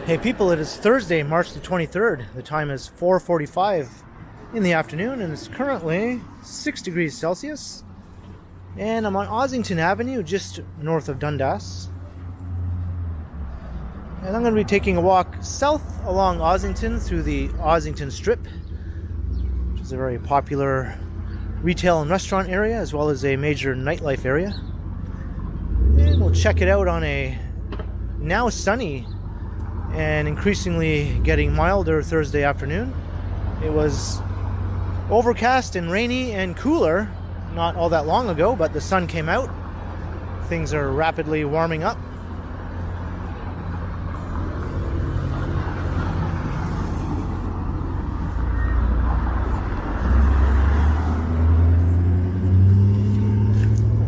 Hey people, it is Thursday, March the 23rd. The time is 4:45 in the afternoon and it's currently 6 degrees Celsius. And I'm on Ossington Avenue, just north of Dundas. And I'm going to be taking a walk south along Ossington through the Ossington Strip, which is a very popular retail and restaurant area as well as a major nightlife area. And we'll check it out on a now sunny and increasingly getting milder Thursday afternoon. It was overcast and rainy and cooler not all that long ago, but the sun came out. Things are rapidly warming up.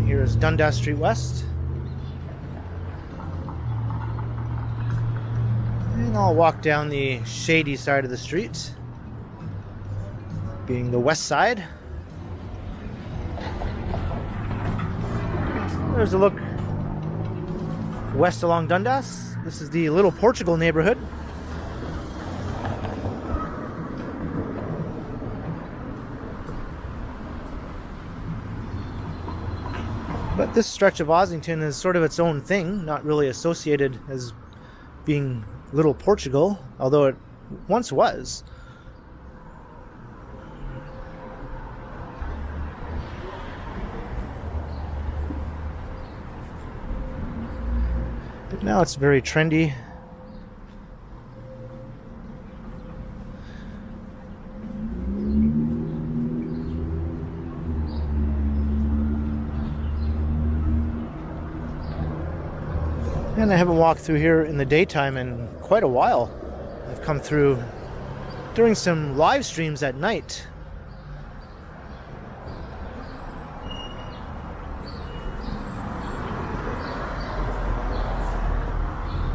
Here's Dundas Street West. And I'll walk down the shady side of the street, being the west side. There's a look west along Dundas. This is the Little Portugal neighborhood. But this stretch of Ossington is sort of its own thing, not really associated as being Little Portugal, although it once was. But now it's very trendy. And I haven't walked through here in the daytime in quite a while. I've come through during some live streams at night.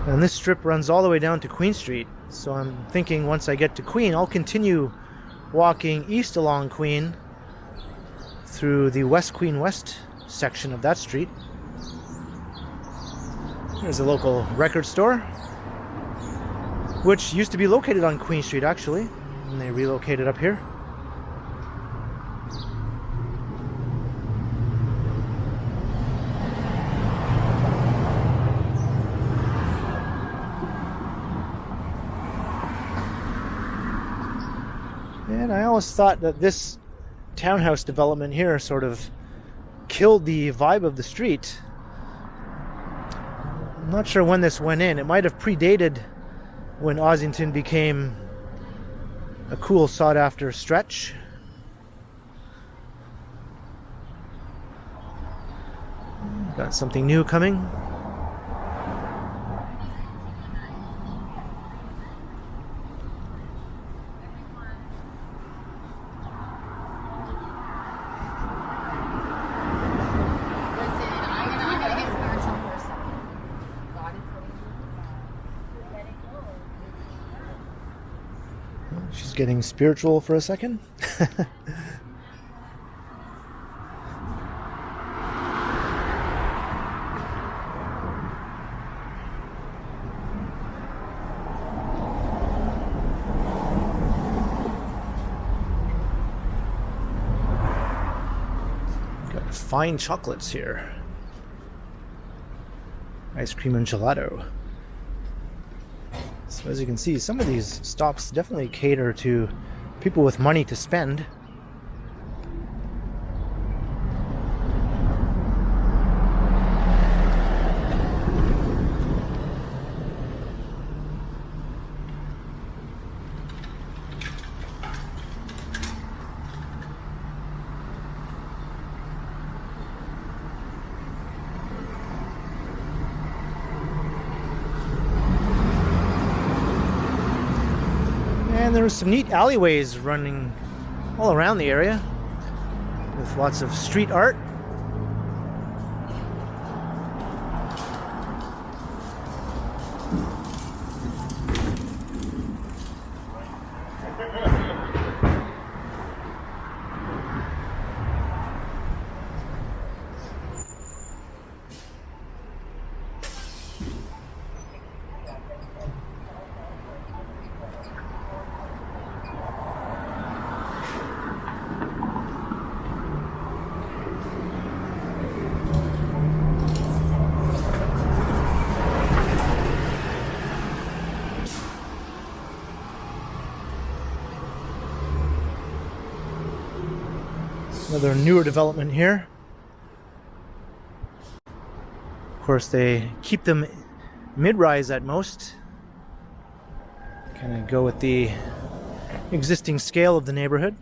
And this strip runs all the way down to Queen Street. So I'm thinking once I get to Queen, I'll continue walking east along Queen through the West Queen West section of that street. There's a local record store, which used to be located on Queen Street actually, and they relocated up here. And I always thought that this townhouse development here sort of killed the vibe of the street. I'm not sure when this went in. It might have predated when Ossington became a cool sought-after stretch. Got something new coming. She's getting spiritual for a second. Got fine chocolates here. Ice cream and gelato. So as you can see, some of these stops definitely cater to people with money to spend. And there are some neat alleyways running all around the area with lots of street art. Another newer development here. Of course, they keep them mid-rise at most. Kind of go with the existing scale of the neighborhood.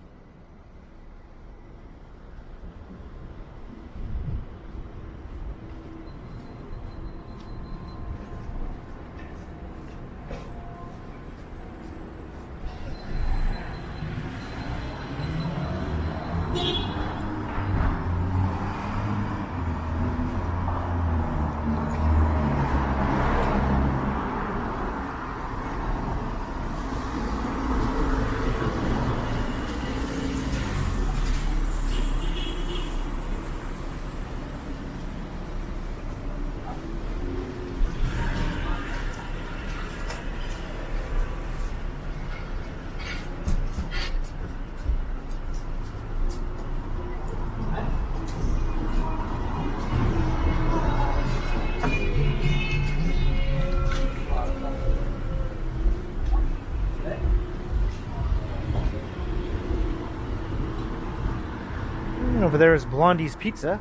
And over there is Blondie's Pizza.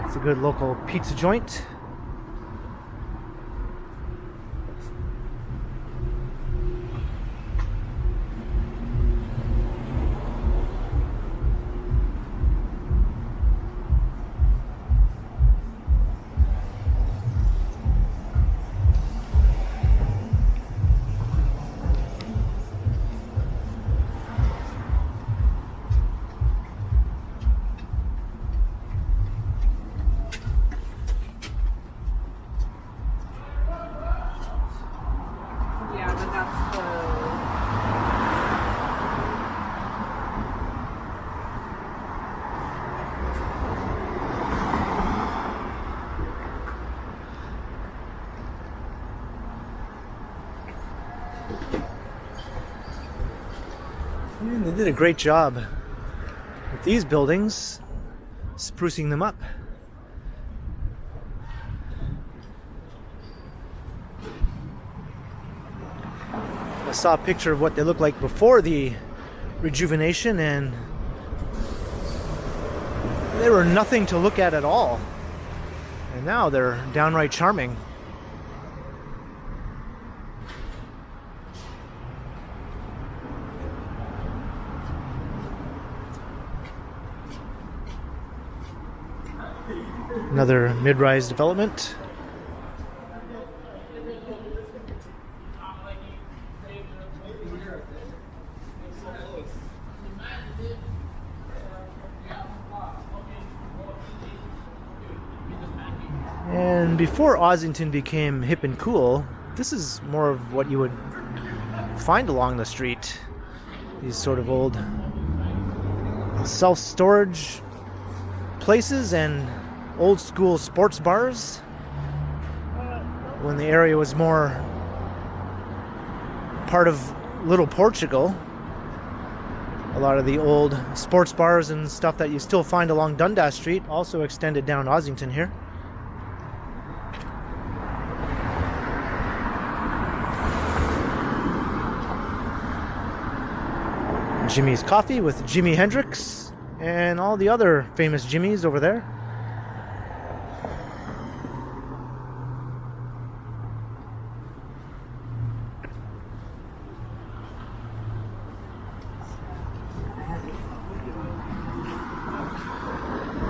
It's a good local pizza joint. And they did a great job with these buildings, sprucing them up. I saw a picture of what they looked like before the rejuvenation, and they were nothing to look at all. And now they're downright charming. Another mid-rise development. And before Ossington became hip and cool, this is more of what you would find along the street. These sort of old self-storage places and old school sports bars when the area was more part of Little Portugal. A lot of the old sports bars and stuff that you still find along Dundas Street also extended down Ossington here. Jimmy's Coffee with Jimi Hendrix and all the other famous Jimmys over there.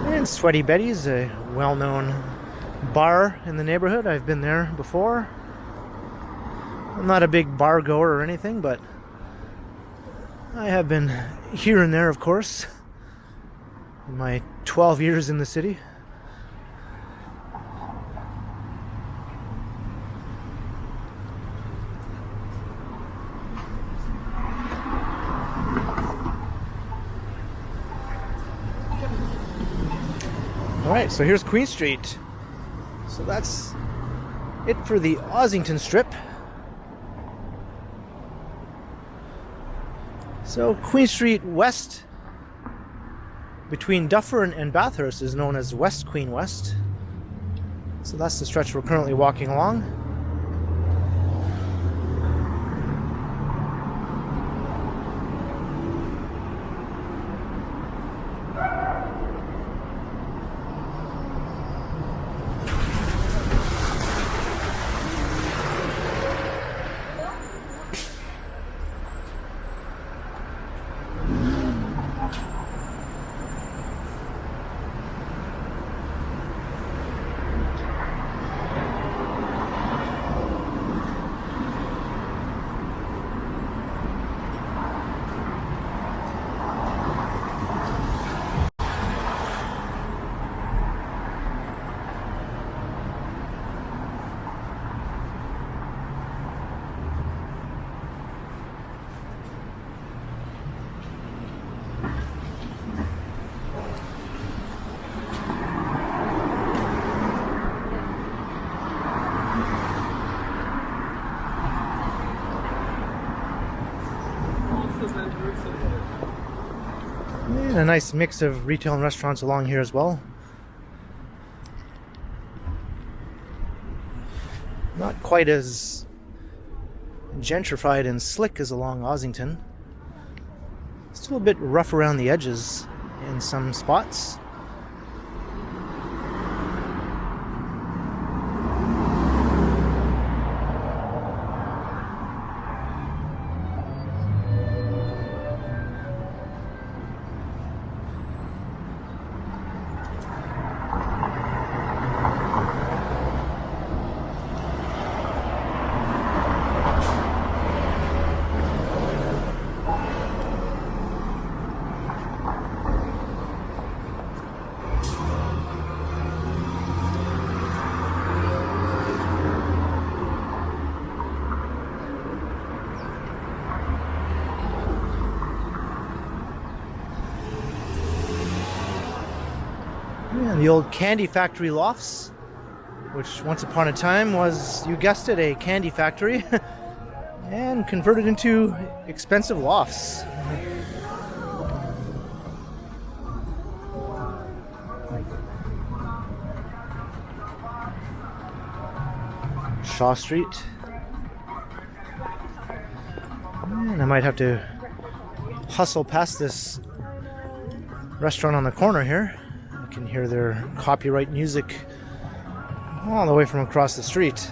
And Sweaty Betty's, a well-known bar in the neighborhood. I've been there before. I'm not a big bar goer or anything, but I have been here and there, of course, in my 12 years in the city. Alright, so here's Queen Street. So that's it for the Ossington Strip. So Queen Street West, between Dufferin and Bathurst, is known as West Queen West. So that's the stretch we're currently walking along. a nice mix of retail and restaurants along here as well. Not quite as gentrified and slick as along Ossington. Still a bit rough around the edges in some spots. And the old candy factory lofts, which once upon a time was, you guessed it, a candy factory, and converted into expensive lofts. Shaw Street. And I might have to hustle past this restaurant on the corner here. You can hear their copyright music all the way from across the street.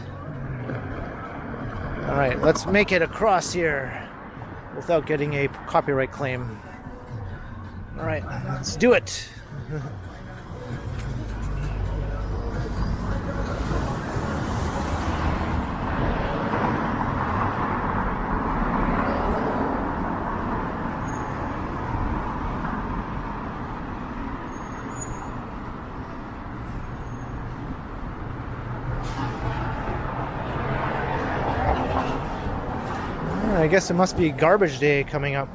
All right, let's make it across here without getting a copyright claim. All right, let's do it. I guess it must be garbage day coming up.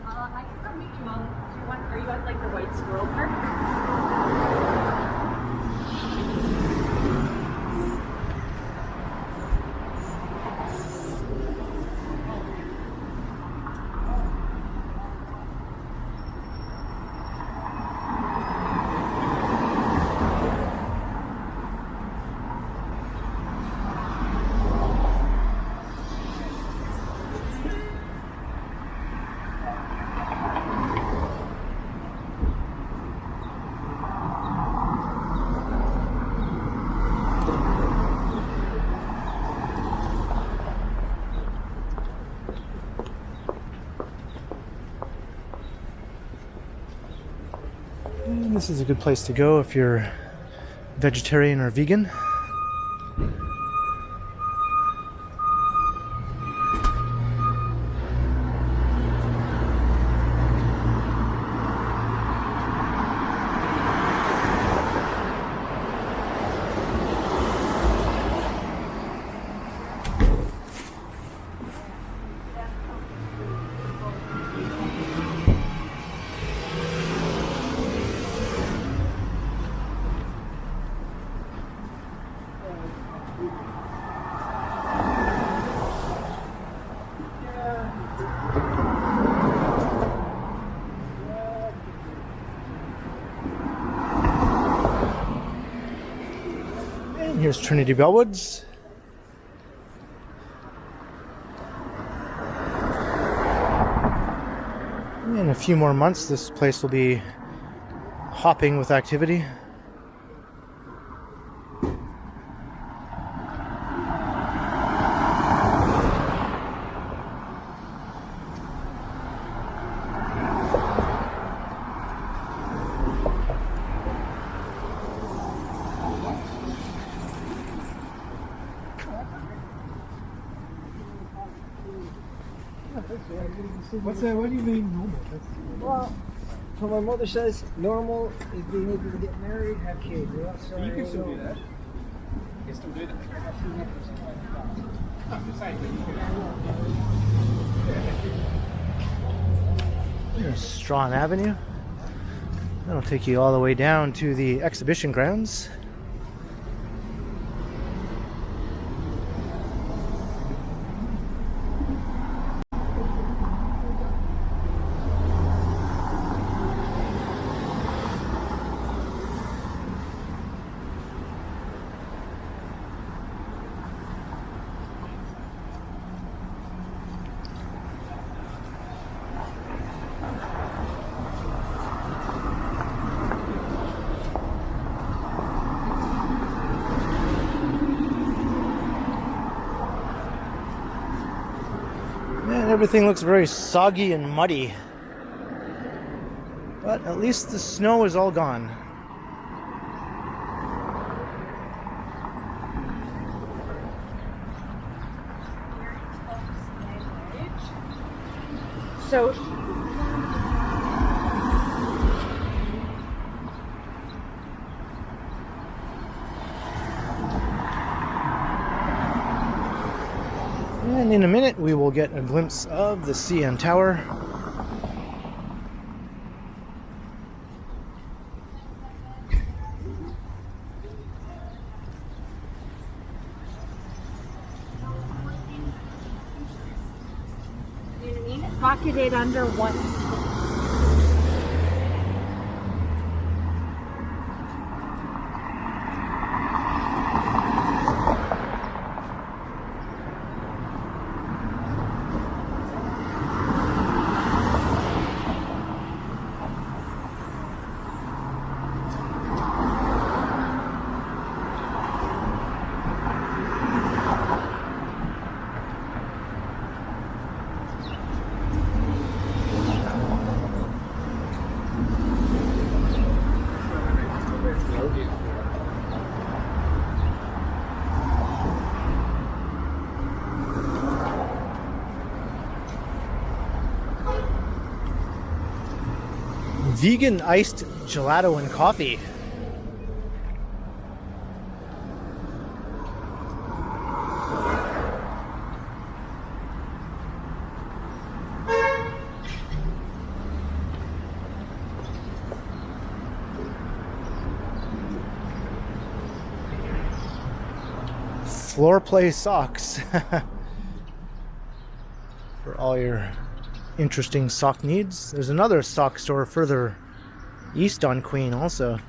I can come meet you all. Are you at like the White Squirrel Park? This is a good place to go if you're vegetarian or vegan. Here's Trinity Bellwoods. In a few more months, this place will be hopping with activity. What's that? What do you mean normal? Well, so my mother says normal is being able to get married, have kids. You know? So You can still do that. You can still do that. Here's Strawn Avenue. That'll take you all the way down to the exhibition grounds. everything looks very soggy and muddy. But at least the snow is all gone. So and in a minute we will get a glimpse of the CN Tower. pocketed under one. Vegan iced gelato and coffee. Floor play socks for all your interesting sock needs. There's another sock store further east on Queen also.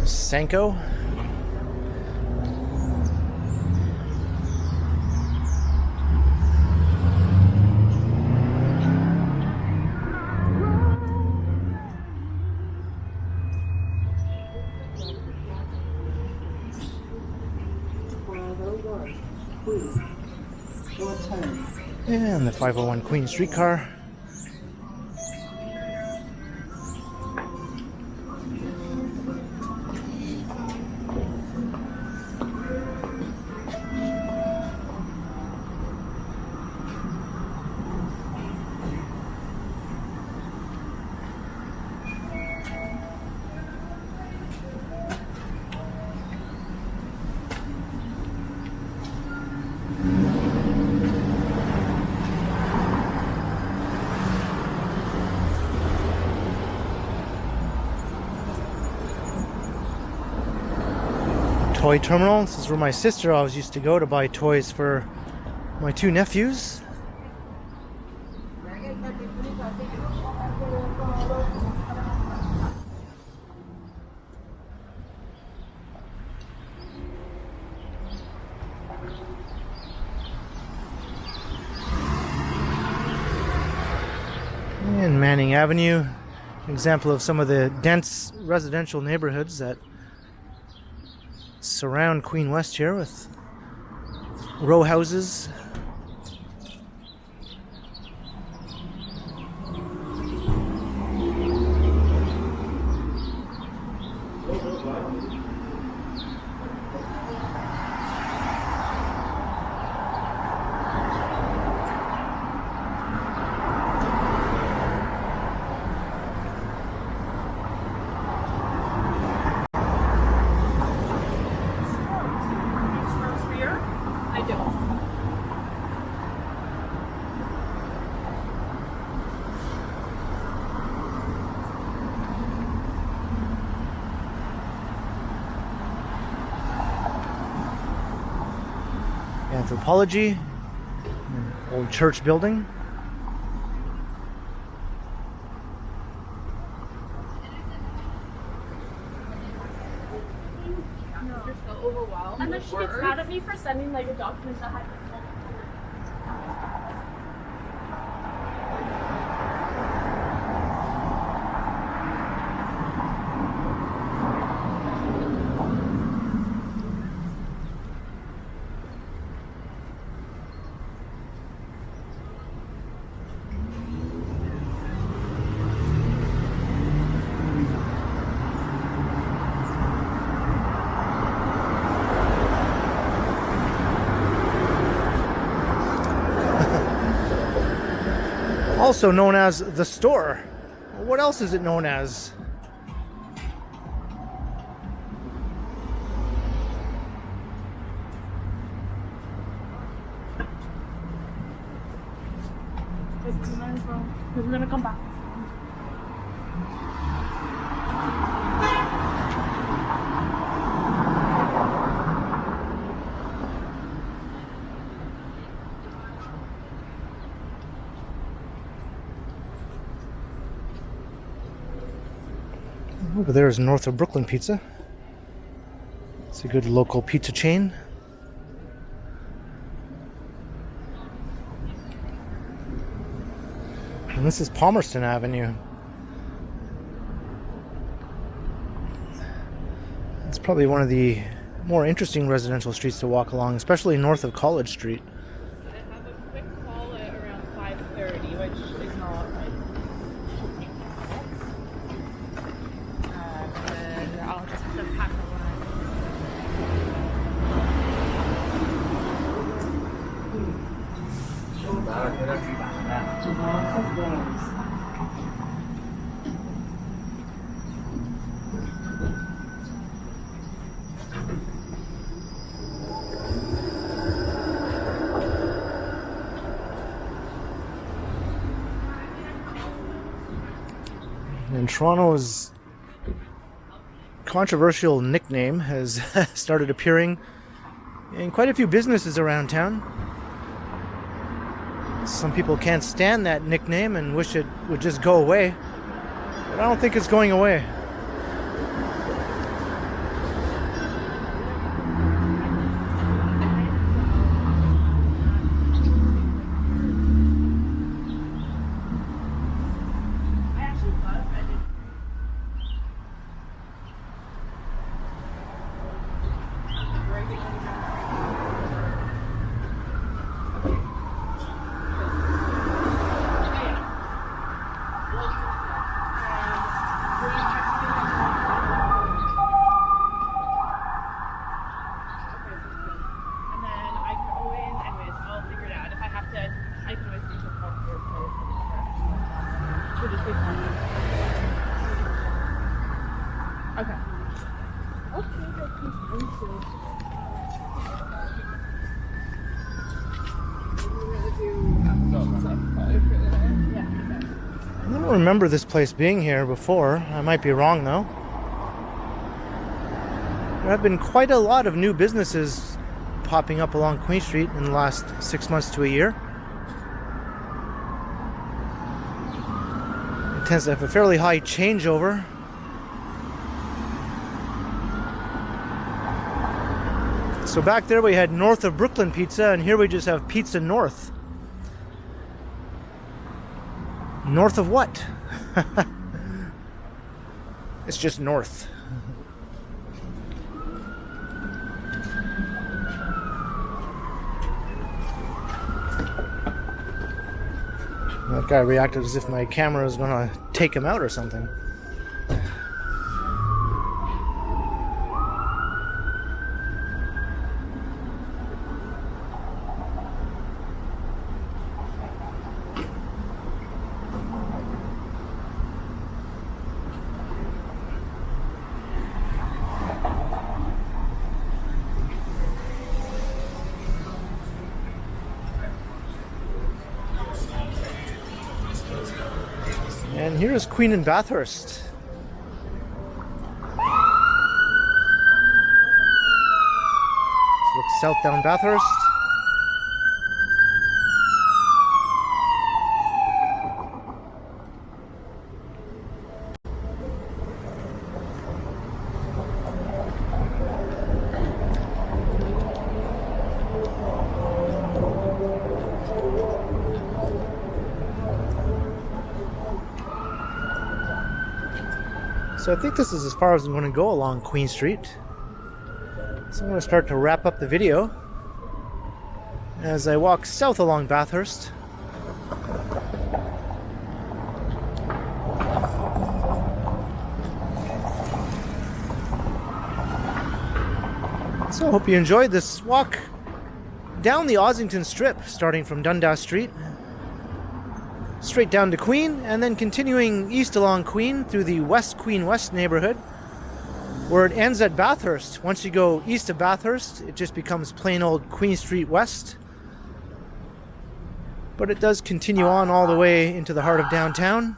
Senko. And the 501 Queen streetcar. Toy terminal. This is where my sister always used to go to buy toys for my two nephews. And Manning Avenue, an example of some of the dense residential neighborhoods that surround Queen West here with row houses. Anthropology, an old church building. You're so overwhelmed. And then she gets mad at me for sending like a document that has Also known as the store. What else is it known as? we're gonna come back. Over there is North of Brooklyn Pizza. It's a good local pizza chain. And this is Palmerston Avenue. It's probably one of the more interesting residential streets to walk along, especially north of College Street. I have a quick call at around 5:30, which is not like and I'll just have to pack a lunch. And Toronto's controversial nickname has started appearing in quite a few businesses around town. Some people can't stand that nickname and wish it would just go away, but I don't think it's going away. I don't remember this place being here before. I might be wrong though. There have been quite a lot of new businesses popping up along Queen Street in the last 6 months to a year. It tends to have a fairly high changeover. So back there we had North of Brooklyn Pizza, and here we just have Pizza North. North of what? It's just north. That guy reacted as if my camera was gonna take him out or something. And here is Queen and Bathurst. Let's look south down Bathurst. So I think this is as far as I'm going to go along Queen Street. So I'm going to start to wrap up the video as I walk south along Bathurst. So I hope you enjoyed this walk down the Ossington Strip, starting from Dundas Street, straight down to Queen, and then continuing east along Queen through the West Queen West neighborhood, where it ends at Bathurst. Once you go east of Bathurst, it just becomes plain old Queen Street West. But it does continue on all the way into the heart of downtown.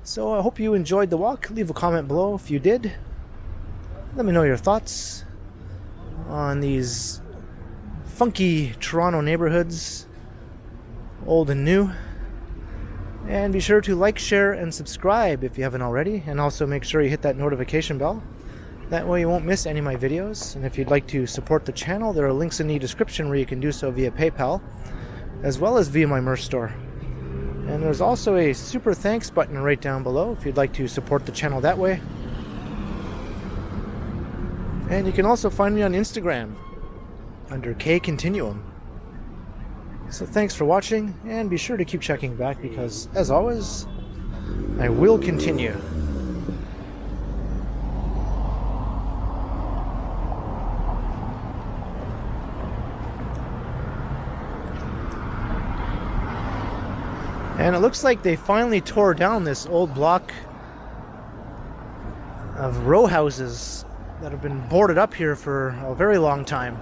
So I hope you enjoyed the walk. Leave a comment below if you did. Let me know your thoughts on these funky Toronto neighborhoods, old and new. And be sure to like, share, and subscribe if you haven't already. And also make sure you hit that notification bell. That way you won't miss any of my videos. And if you'd like to support the channel, there are links in the description where you can do so via PayPal, as well as via my merch store. And there's also a super thanks button right down below if you'd like to support the channel that way. And you can also find me on Instagram under KContinuum. So thanks for watching, and be sure to keep checking back because, as always, I will continue. And it looks like they finally tore down this old block of row houses that have been boarded up here for a very long time.